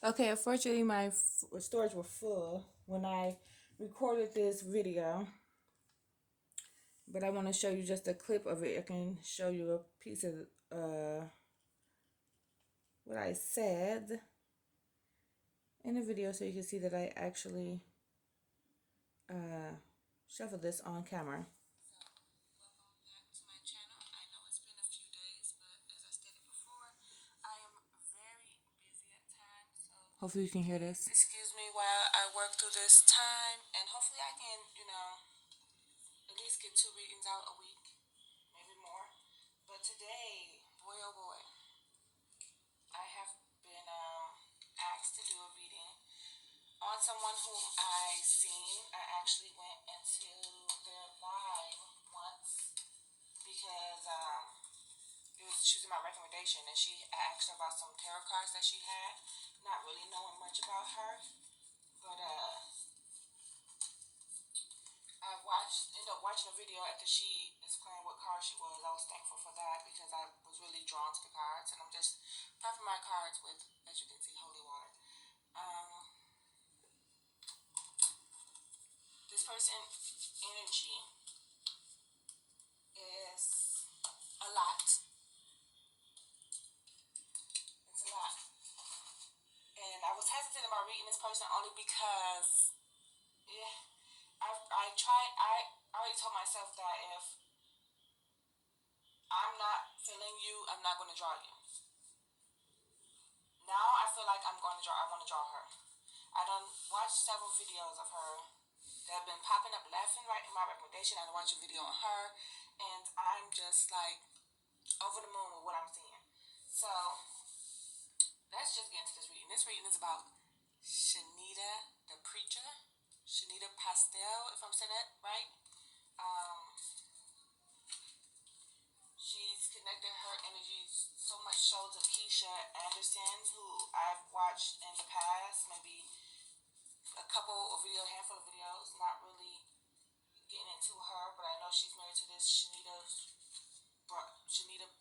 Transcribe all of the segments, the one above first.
Okay, unfortunately, my storage was full when I recorded this video, but I want to show you just a clip of it. I can show you a piece of what I said in the video so you can see that I actually shuffled this on camera. Hopefully you can hear this. Excuse me while I work through this time, and hopefully I can, at least get 2 readings out a week, maybe more. But today, boy oh boy, I have been asked to do a reading on someone whom I seen. I actually went into their live once because she was in my recommendation, and I asked her about some tarot cards that she had, not really knowing much about her, but ended up watching a video after she explained what card she was. I was thankful for that because I was really drawn to the cards, and I'm just prepping my cards with, as you can see, holy water. This person energy is a lot. It's a lot. And I was hesitant about reading this person only because I already told myself that if I'm not feeling you, I'm not going to draw you. Now I feel like I want to draw her. I done watched several videos of her that have been popping up left and right in my recommendation. I watched a video on her, and I'm just like over the moon with what I'm seeing. So let's just get into this reading. This reading is about Shanita Da Preacha, Shanita Pastel, if I'm saying that right. She's connected her energies so much so to Keesha Anderson, who I've watched in the past, maybe a handful of videos, not really getting into her, but I know she's married to this Shanita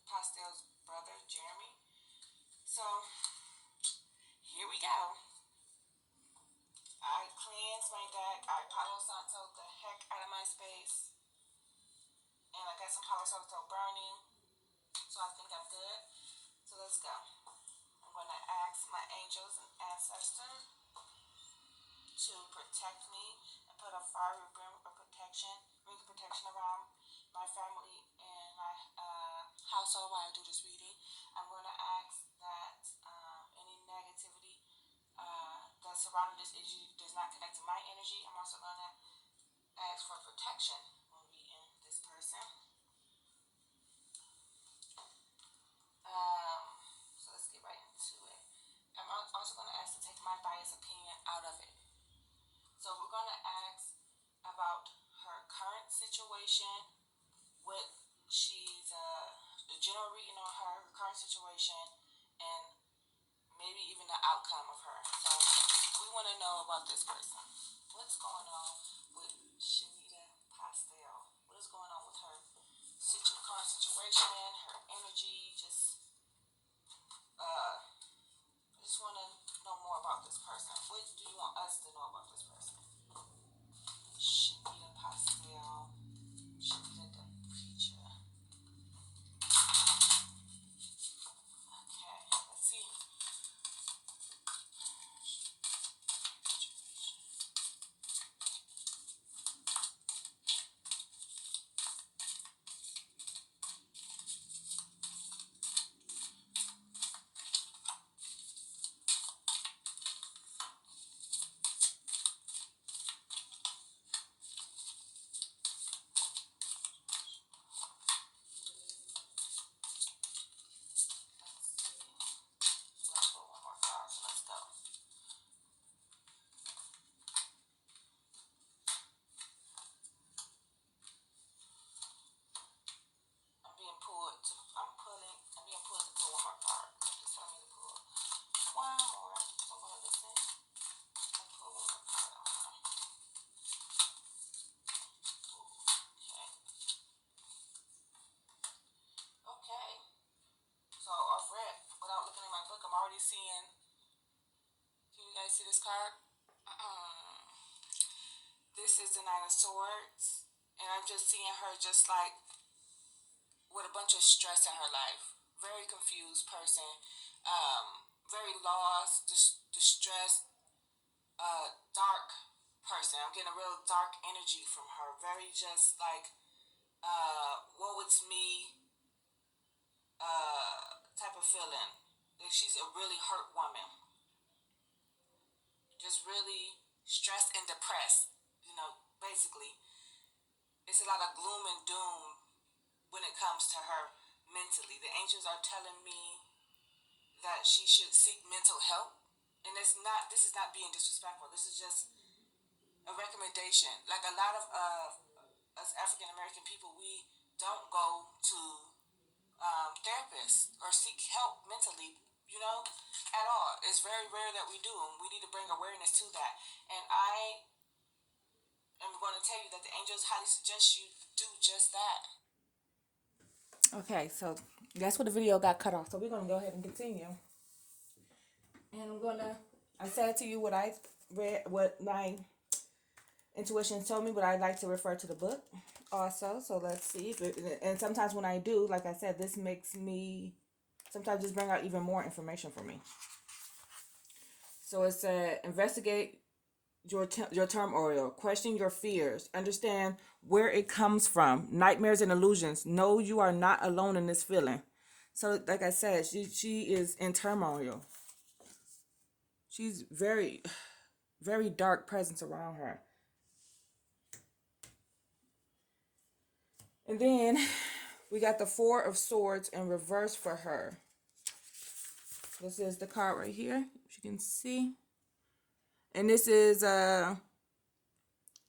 Pastel's brother, Jeremy. So here we go. I cleansed my deck. I Palo Santo the heck out of my space, and I got some Palo Santo burning, so I think I'm good. So let's go. I'm going to ask my angels and ancestors to protect me and put a fiery ring of protection around my family and my household while I do this reading. I'm going to ask that any negativity that surrounding this energy does not connect to my energy. I'm also going to ask for protection when reading this person. So let's get right into it. I'm also going to ask to take my biased opinion out of it. So we're going to ask about her current situation, what she's, the general reading on her current situation, and maybe even the outcome of her. So we want to know about this person. What's going on with Shanita Pastel? What is going on with her current situation, her energy? I just want to know more about this person. What do you want us to know about this person? Shanita Pastel, Shanita Da Preacha. Okay, let's see. guys see this card? This is the Nine of Swords, and I'm just seeing her just like with a bunch of stress in her life. Very confused person, very lost, distressed, dark person. I'm getting a real dark energy from her. Very just like, woe it's me, type of feeling. Like she's a really hurt woman. Just really stressed and depressed. Basically, it's a lot of gloom and doom when it comes to her mentally. The angels are telling me that she should seek mental help. And this is not being disrespectful. This is just a recommendation. Like a lot of us African American people, we don't go to therapists or seek help mentally, at all. It's very rare that we do, and we need to bring awareness to that. And I am going to tell you that the angels highly suggest you do just that. Okay, so that's where the video got cut off. So we're going to go ahead and continue. And I said to you what I read, what my intuition told me, but I'd like to refer to the book also. So let's see. And sometimes when I do, like I said, this makes me sometimes just bring out even more information for me. So it said, investigate your turmoil, question your fears, understand where it comes from, nightmares and illusions. Know you are not alone in this feeling. So like I said, she is in turmoil. She's very, very dark presence around her. And then we got the Four of Swords in reverse for her. This is the card right here, if you can see. And this is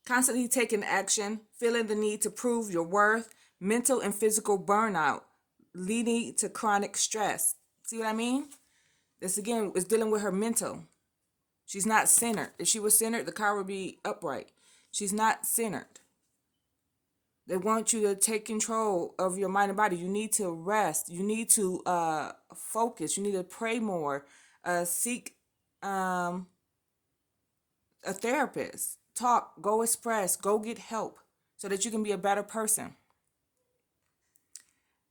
constantly taking action, feeling the need to prove your worth, mental and physical burnout, leading to chronic stress. See what I mean? This again is dealing with her mental. She's not centered. If she was centered, the card would be upright. She's not centered. They want you to take control of your mind and body. You need to rest. You need to focus. You need to pray more. Seek a therapist. Talk. Go express. Go get help so that you can be a better person.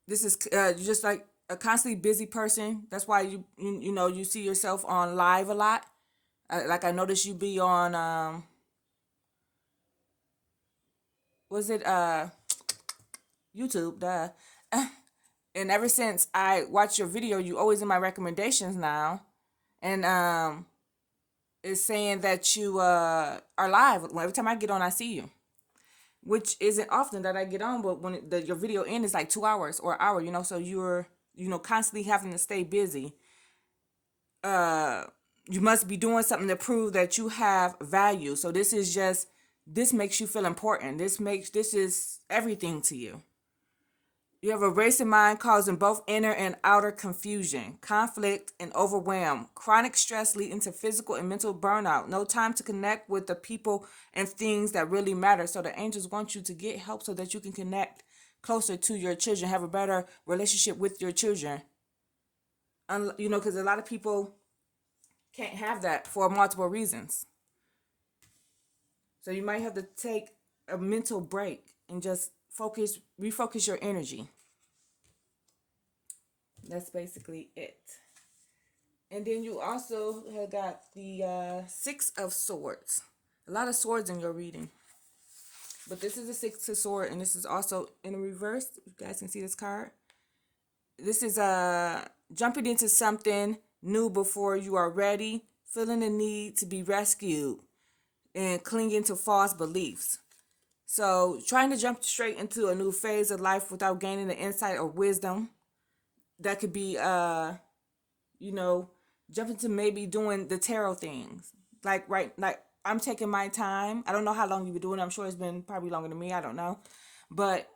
This is just like a constantly busy person. That's why you see yourself on live a lot. Like I noticed you be on YouTube, duh. And ever since I watched your video, you always in my recommendations now. And it's saying that you are live. Every time I get on, I see you. Which isn't often that I get on, but when your video ends, it's like 2 hours or an hour, so you're, constantly having to stay busy. You must be doing something to prove that you have value. So this makes you feel important. This is everything to you. You have a racing mind causing both inner and outer confusion, conflict, and overwhelm. Chronic stress leading to physical and mental burnout. No time to connect with the people and things that really matter. So the angels want you to get help so that you can connect closer to your children, have a better relationship with your children. Because a lot of people can't have that for multiple reasons. So you might have to take a mental break and just refocus your energy. That's basically it. And then you also have got the Six of Swords. A lot of swords in your reading. But this is the Six of Swords, and this is also in reverse. You guys can see this card. This is jumping into something new before you are ready, feeling the need to be rescued, and clinging to false beliefs. So trying to jump straight into a new phase of life without gaining the insight or wisdom. That could be, jumping to maybe doing the tarot things. Like I'm taking my time. I don't know how long you've been doing it. I'm sure it's been probably longer than me. I don't know. But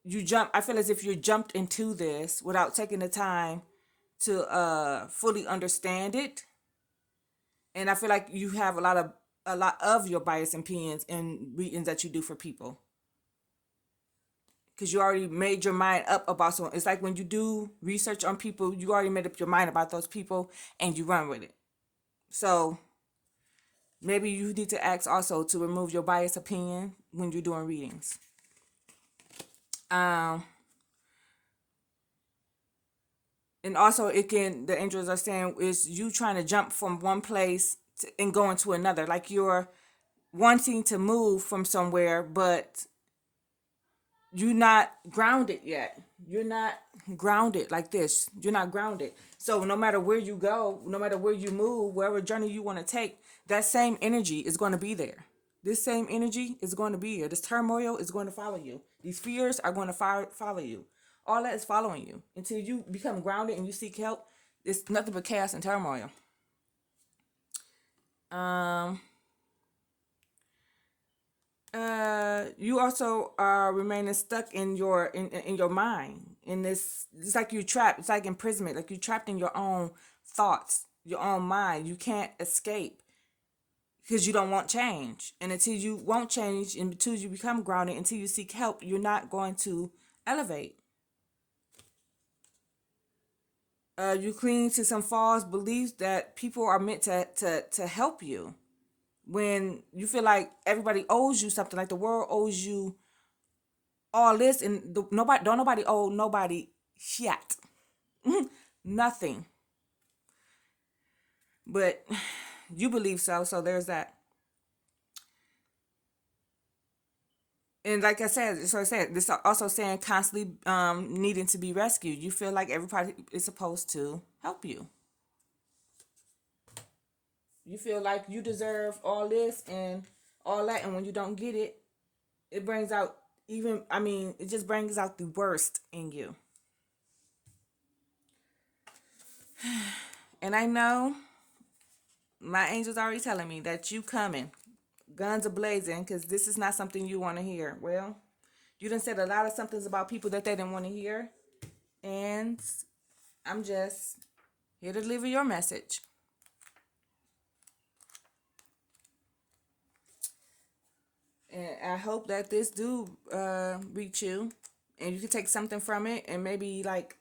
I feel as if you jumped into this without taking the time to fully understand it. And I feel like you have a lot of your bias and opinions in readings that you do for people. Because you already made your mind up about someone. It's like when you do research on people, you already made up your mind about those people and you run with it. So Maybe you need to ask also to remove your biased opinion when you're doing readings. And also the angels are saying is you trying to jump from one place and going to another. Like you're wanting to move from somewhere, but you're not grounded yet. You're not grounded like this. You're not grounded. So no matter where you go, no matter where you move, wherever journey you want to take, that same energy is going to be there. This same energy is going to be here. This turmoil is going to follow you. These fears are going to follow you. All that is following you until you become grounded and you seek help. It's nothing but chaos and turmoil. You also are remaining stuck in your mind. In this, it's like you're trapped. It's like imprisonment. Like you're trapped in your own thoughts, your own mind. You can't escape because you don't want change. And until you won't change, and until you become grounded, until you seek help, you're not going to elevate. You cling to some false beliefs that people are meant to help you. When you feel like everybody owes you something, like the world owes you all this, and nobody owe nobody shit. Nothing. But you believe so there's that. And like I said, this also saying constantly needing to be rescued. You feel like everybody is supposed to help you. You feel like you deserve all this and all that, and when you don't get it, it brings out it just brings out the worst in you. And I know my angel's already telling me that you coming. Guns are blazing, because this is not something you want to hear. Well, you done said a lot of somethings about people that they didn't want to hear. And I'm just here to deliver your message. And I hope that this do reach you. And you can take something from it and maybe like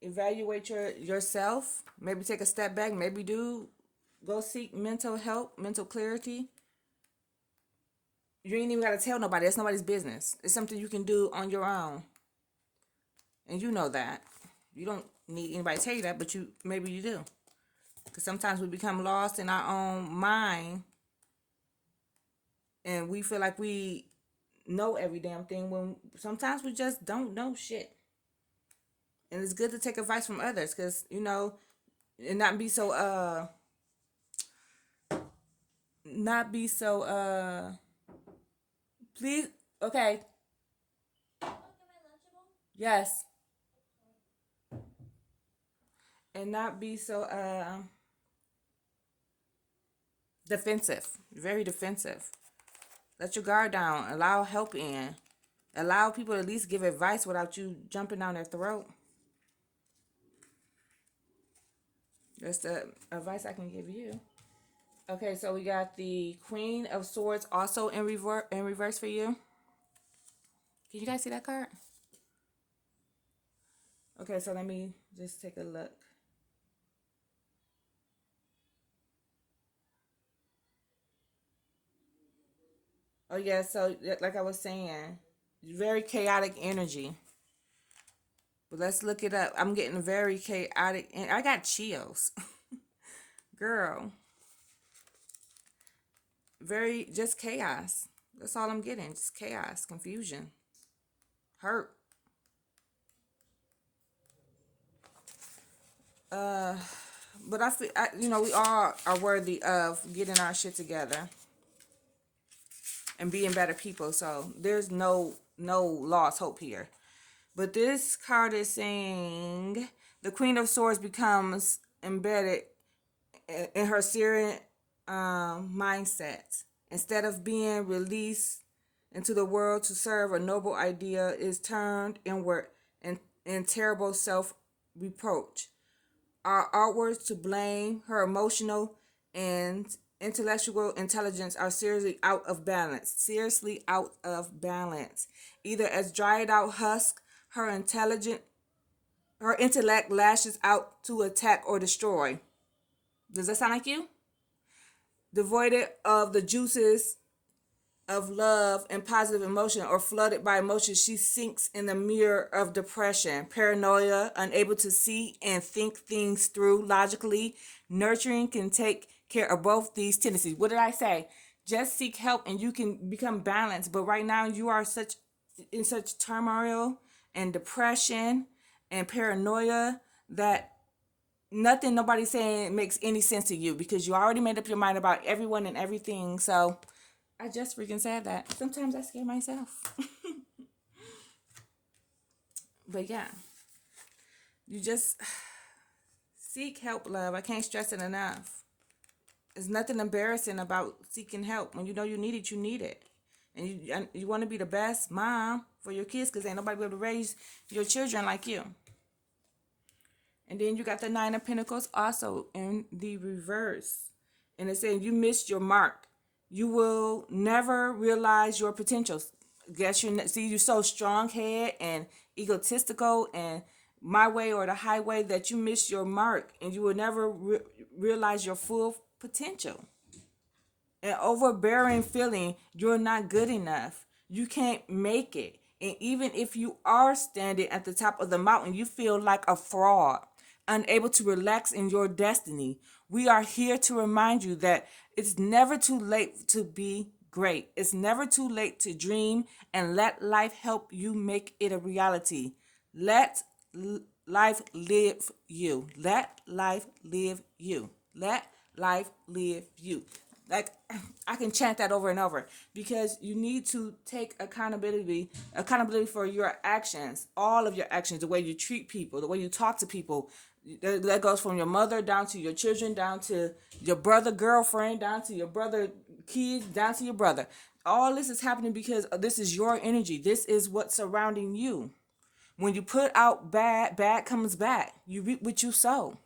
evaluate yourself. Maybe take a step back. Maybe go seek mental help, mental clarity. You ain't even got to tell nobody. That's nobody's business. It's something you can do on your own. And you know that. You don't need anybody to tell you that, but maybe you do. Because sometimes we become lost in our own mind. And we feel like we know every damn thing when sometimes we just don't know shit. And it's good to take advice from others, because, and not be so, please, okay. Yes. And not be so, defensive. Very defensive. Let your guard down. Allow help in. Allow people to at least give advice without you jumping down their throat. That's the advice I can give you. Okay, so we got the Queen of Swords also in reverse for you. Can you guys see that card? Okay, so let me just take a look. Oh yeah, so like I was saying, very chaotic energy. But let's look it up. I'm getting very chaotic, and I got chills. Girl. Very, just chaos. That's all I'm getting. Just chaos, confusion, hurt. But I feel, we all are worthy of getting our shit together and being better people. So there's no lost hope here. But this card is saying the Queen of Swords becomes embedded in her Syrian mindset. Instead of being released into the world to serve a noble idea, is turned inward in terrible self-reproach. Our outwards to blame, her emotional and intellectual intelligence are seriously out of balance. Seriously out of balance. Either as dried out husk, her intellect lashes out to attack or destroy. Does that sound like you? devoid of the juices of love and positive emotion, or flooded by emotion, she sinks in the mirror of depression, paranoia, unable to see and think things through logically. Nurturing can take care of both these tendencies. What did I say? Just seek help and you can become balanced. But right now you are in such turmoil and depression and paranoia that nothing nobody's saying makes any sense to you, because you already made up your mind about everyone and everything. So I just freaking said that. Sometimes I scare myself. But yeah, you just seek help, love. I can't stress it enough. There's nothing embarrassing about seeking help. When you know you need it, you need it. And you want to be the best mom for your kids, because ain't nobody able to raise your children like you. And then you got the Nine of Pentacles also in the reverse. And it's saying you missed your mark. You will never realize your potentials. Guess you're so strong-headed and egotistical and my way or the highway that you miss your mark, and you will never realize your full potential. An overbearing feeling you're not good enough. You can't make it. And even if you are standing at the top of the mountain, you feel like a fraud, unable to relax in your destiny. We are here to remind you that it's never too late to be great. It's never too late to dream, and let life help you make it a reality. Let life live you. Let life live you. Let life live you. Like, I can chant that over and over, because you need to take accountability for your actions, all of your actions, the way you treat people, the way you talk to people. That goes from your mother down to your children, down to your brother, girlfriend, down to your brother, kids, down to your brother. All this is happening because this is your energy. This is what's surrounding you. When you put out bad, bad comes back. You reap what you sow.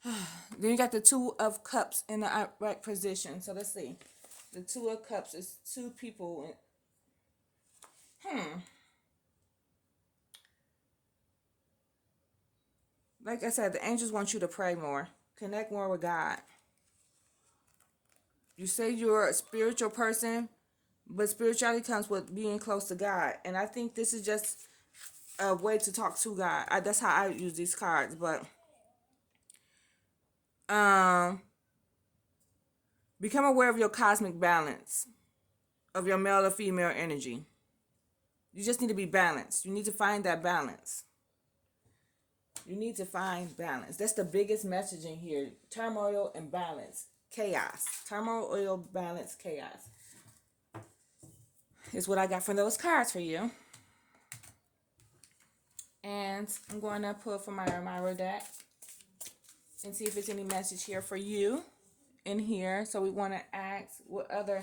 Then you got the Two of Cups in the upright position. So let's see. The Two of Cups is two people. Like I said, the angels want you to pray more. Connect more with God. You say you're a spiritual person, but spirituality comes with being close to God. And I think this is just a way to talk to God. That's how I use these cards. But become aware of your cosmic balance, of your male or female energy. You just need to be balanced. You need to find that balance. You need to find balance. That's the biggest message in here. Turmoil and balance. Chaos. Turmoil, balance, chaos. Is what I got from those cards for you. And I'm going to pull from my Reminder deck and see if there's any message here for you in here. So we want to ask, what other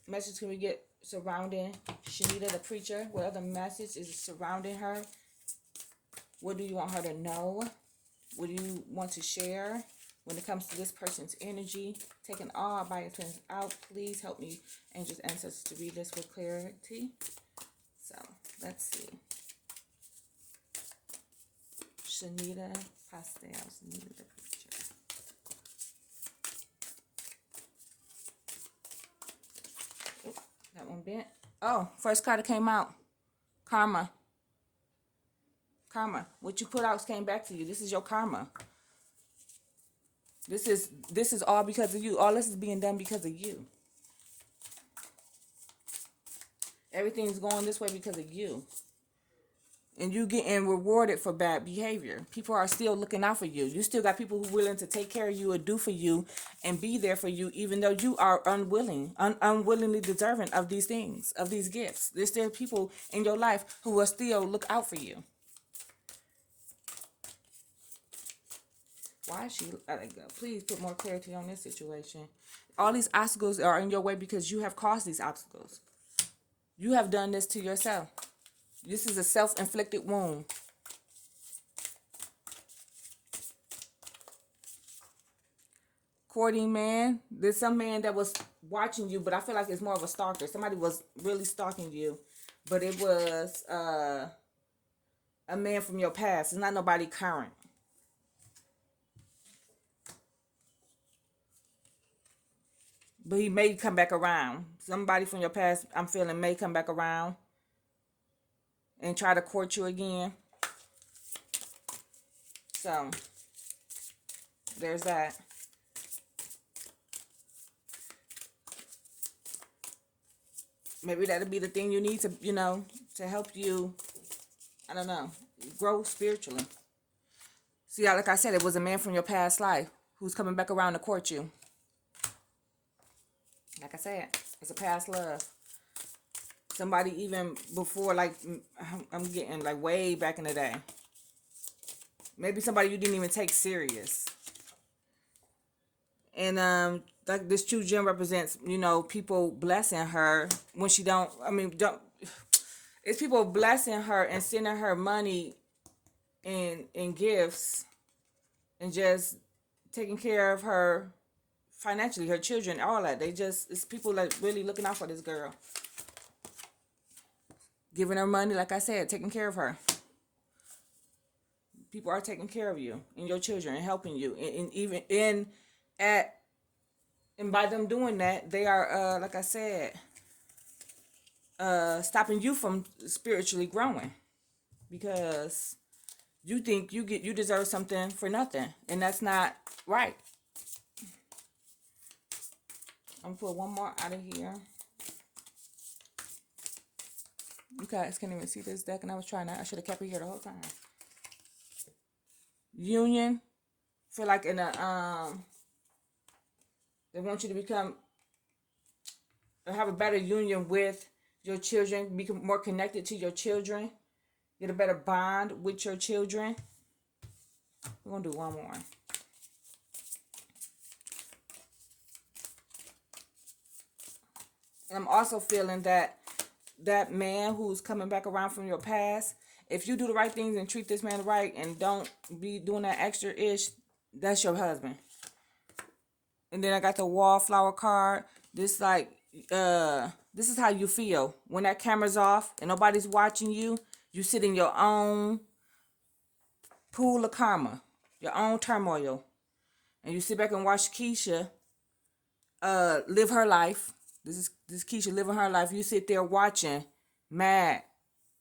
message can we get surrounding Shanita Da Preacha? What other message is surrounding her? What do you want her to know? What do you want to share when it comes to this person's energy? Taking all bias out. Please help me, angels, ancestors, to read this with clarity. So let's see. Shanita Pastels, Shanita Da Preacha. Oh, that one bent. Oh, first card that came out. Karma. Karma. What you put out came back to you. This is your karma. This is all because of you. All this is being done because of you. Everything's going this way because of you. And you getting rewarded for bad behavior. People are still looking out for you. You still got people who are willing to take care of you or do for you and be there for you, even though you are unwillingly deserving of these things, of these gifts. There's still people in your life who will still look out for you. Why is she? Please put more clarity on this situation. All these obstacles are in your way because you have caused these obstacles. You have done this to yourself. This is a self-inflicted wound. Courting man. There's some man that was watching you, but I feel like it's more of a stalker. Somebody was really stalking you, but it was a man from your past. It's not nobody current. But he may come back around. Somebody from your past, I'm feeling, may come back around and try to court you again. So, there's that. Maybe that'll be the thing you need to, to help you, I don't know, grow spiritually. See, like I said, it was a man from your past life who's coming back around to court you. Like I said, it's a past love. Somebody even before, like, I'm getting, like, way back in the day. Maybe somebody you didn't even take serious. And, like, this true gem represents, people blessing her when she don't, it's people blessing her and sending her money and gifts and just taking care of her financially, her children, all that. It's people that really looking out for this girl. Giving her money, like I said, taking care of her. People are taking care of you and your children and helping you. And by them doing that, they are, like I said, stopping you from spiritually growing. Because you think you deserve something for nothing. And that's not right. I'm going to put one more out of here. You guys can't even see this deck, and I was trying to. I should have kept it here the whole time. Union. Feel like they want you to have a better union with your children, be more connected to your children, get a better bond with your children. We're gonna do one more. And I'm also feeling that man who's coming back around from your past, if you do the right things and treat this man right and don't be doing that extra ish, that's your husband. And then I got the wallflower card. This this is how you feel when that camera's off and nobody's watching you. You sit in your own pool of karma, your own turmoil, and you sit back and watch Keesha live her life. This Keesha living her life. You sit there watching, mad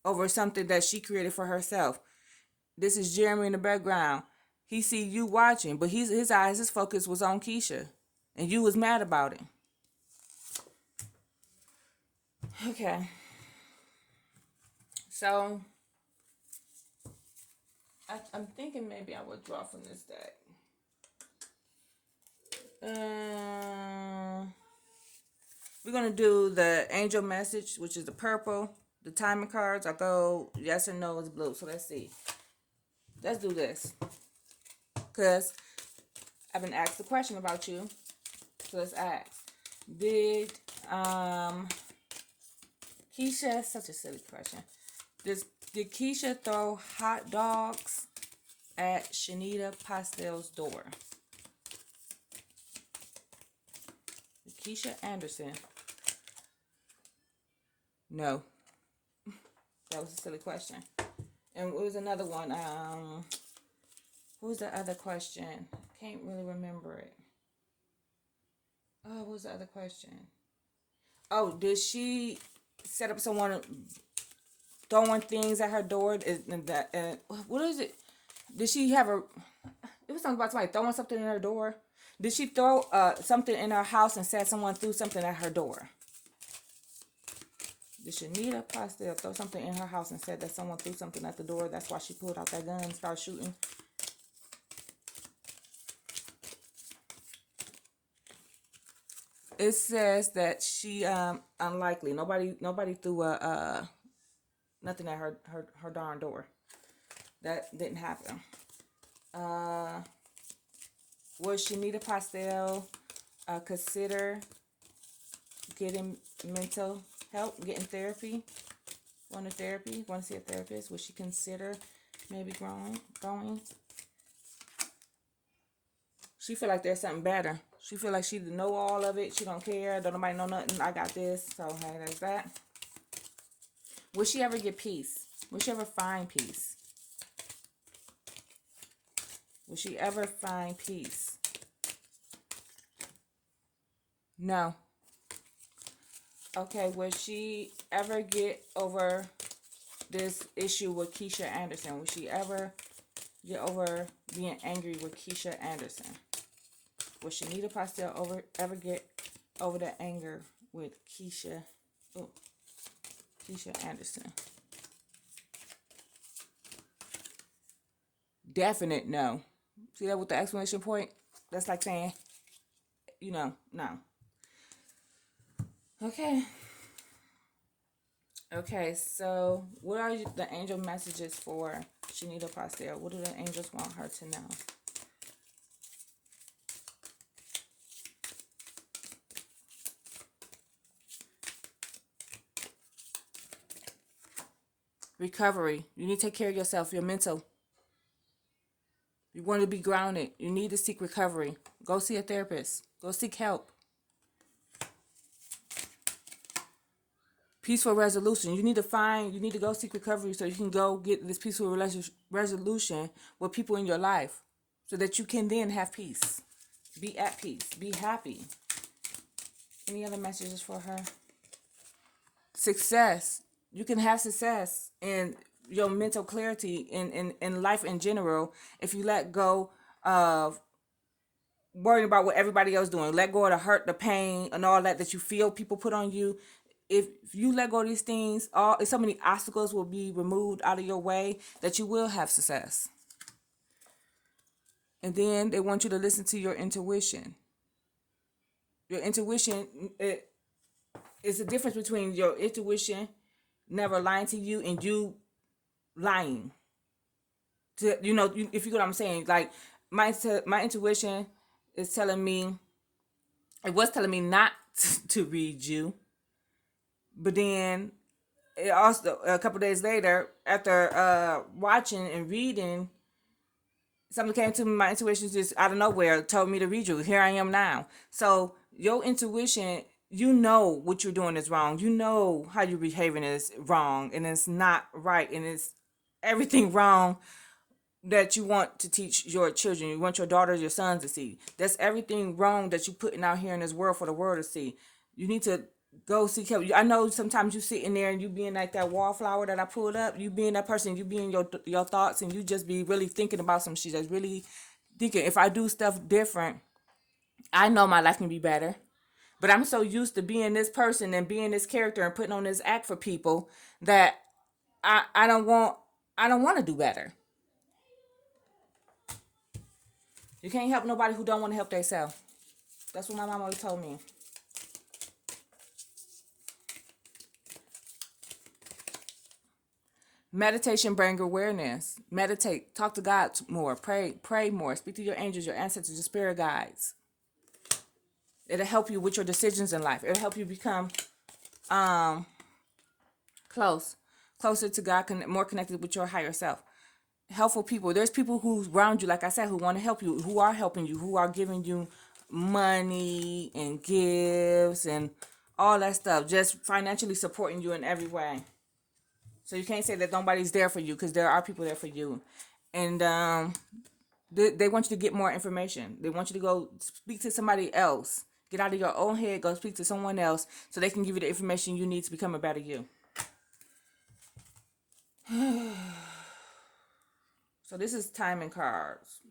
over something that she created for herself. This is Jeremy in the background. He see you watching, but his focus was on Keesha, and you was mad about it. Okay. So, I'm thinking maybe I would draw from this deck. We're going to do the angel message, which is the purple. The timing cards, I go yes and no is blue. So let's see. Let's do this. Because I've been asked a question about you. So let's ask. Did Keesha, such a silly question. Did Keesha throw hot dogs at Shanita Pastel's door? Keesha Anderson. No. That was a silly question. And it was another one. What was the other question? Can't really remember it. Oh, what was the other question? Oh, did she set up someone throwing things at her door? What is it? Did she have a... It was something about somebody throwing something in her door. Did she throw something in her house and said someone threw something at her door? Did Shanita Pastel throw something in her house and said that someone threw something at the door? That's why she pulled out that gun and started shooting. It says that she unlikely. Nobody threw nothing at her darn door. That didn't happen. Was Shanita Pastel consider getting mental help, getting therapy? Want to see a therapist? Would she consider maybe going? She feel like there's something better. She feel like she know all of it. She don't care. Don't nobody know nothing. I got this. So, hey, there's that. Will she ever get peace? Will she ever find peace? Will she ever find peace? No. Okay, will she ever get over this issue with Keesha Anderson? Will she ever get over being angry with Keesha Anderson? Will Shanita Pastel ever get over the anger with Keesha Anderson? Definite no. See that with the exclamation point? That's like saying, no. Okay. Okay, so what are the angel messages for Shanita Pastel? What do the angels want her to know? Recovery. You need to take care of yourself, your mental. You want to be grounded. You need to seek recovery. Go see a therapist. Go seek help. Peaceful resolution. You need to go seek recovery so you can go get this peaceful resolution with people in your life so that you can then have peace. Be at peace. Be happy. Any other messages for her? Success. You can have success in your mental clarity in life in general if you let go of worrying about what everybody else doing. Let go of the hurt, the pain, and all that you feel people put on you. If you let go of these things, so many obstacles will be removed out of your way that you will have success. And then they want you to listen to your intuition. Your intuition, it's the difference between your intuition never lying to you and you lying. If you get what I'm saying. Like my intuition is telling me, it was telling me not to read you, but then it also a couple days later, after watching and reading, something came to me. My intuition just out of nowhere told me to read you. Here I am now. So your intuition, you know what you're doing is wrong. You know how you're behaving is wrong, and it's not right, and it's everything wrong that you want to teach your children. You want your daughters, your sons to see. That's everything wrong that you're putting out here in this world for the world to see. You need to go seek help. I know sometimes you sit in there and you being like that wallflower that I pulled up. You being that person, you being your thoughts, and you just be really thinking about some shit. That's really thinking, if I do stuff different, I know my life can be better. But I'm so used to being this person and being this character and putting on this act for people that I don't want to do better. You can't help nobody who don't want to help themselves. That's what my mom always told me. Meditation brings awareness. Meditate. Talk to God more. Pray more. Speak to your angels, your ancestors, your spirit guides. It'll help you with your decisions in life. It'll help you become closer to God, more connected with your higher self. Helpful people. There's people who around you, like I said, who want to help you, who are helping you, who are giving you money and gifts and all that stuff, just financially supporting you in every way. So you can't say that nobody's there for you, because there are people there for you. And they want you to get more information. They want you to go speak to somebody else. Get out of your own head, go speak to someone else so they can give you the information you need to become a better you. So this is timing cards.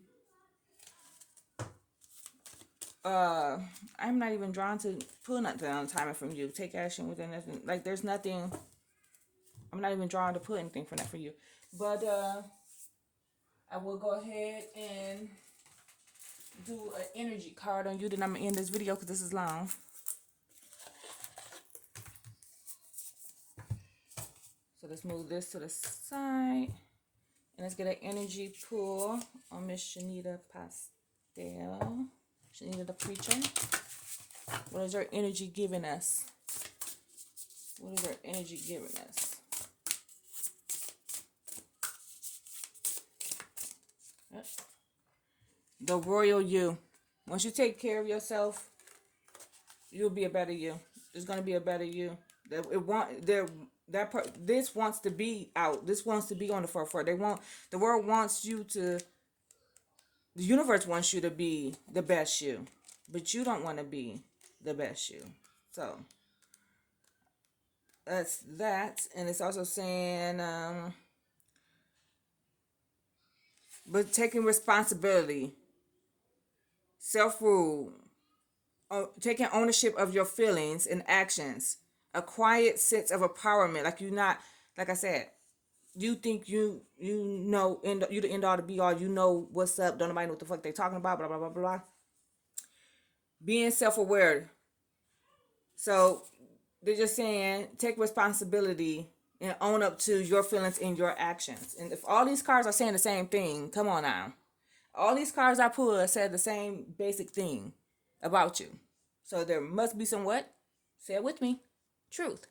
I'm not even drawn to pull nothing on timing from you. Take action within nothing. Like there's nothing. I'm not even drawn to put anything from that for you. But I will go ahead and do an energy card on you. Then I'm gonna end this video because this is long. So let's move this to the side. And let's get an energy pull on Miss Shanita Pastel. Shanita Da Preacha. What is her energy giving us? What is her energy giving us? The royal you. Once you take care of yourself, you'll be a better you. There's gonna be a better you. This wants to be out. This wants to be on the forefront. The world wants you to. The universe wants you to be the best you, but you don't want to be the best you. So that's that. And it's also saying but taking responsibility, self-rule, taking ownership of your feelings and actions, a quiet sense of empowerment. Like you're not, like I said, you think you know, you the end all to be all. You know what's up. Don't nobody know what the fuck they talking about. Blah blah blah blah. Being self-aware. So they're just saying take responsibility and own up to your feelings and your actions. And if all these cards are saying the same thing, come on now. All these cards I pulled said the same basic thing about you. So there must be some what? Say it with me. Truth.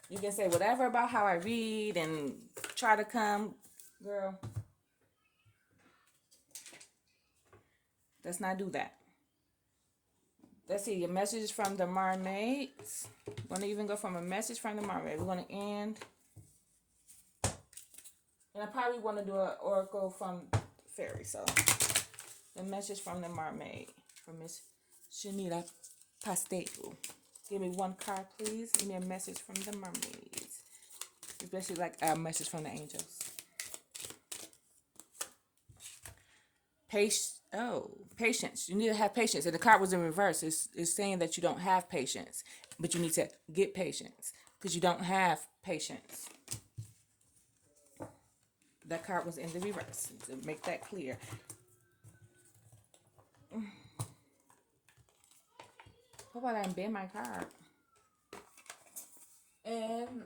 You can say whatever about how I read and try to come, girl. Let's not do that. Let's see your message from the mermaids. We're going to even go from a message from the mermaid. We're going to end. And I probably want to do an oracle from fairy. So the message from the mermaid from Miss Shanita Pastel. Give me one card, please. Give me a message from the mermaids. Especially like a message from the angels. Patience. You need to have patience. And the card was in reverse. It's saying that you don't have patience. But you need to get patience. Because you don't have patience. That card was in the reverse. To make that clear. Hope I didn't bend my card. And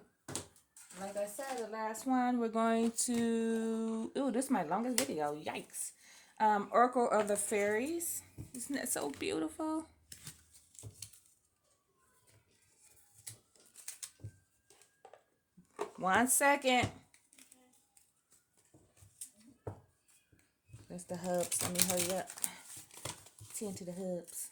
like I said, the last one we're going to... Ooh, this is my longest video. Yikes. Oracle of the Fairies. Isn't that so beautiful? One second. That's the hubs. Let me hurry up. Tend to the hubs.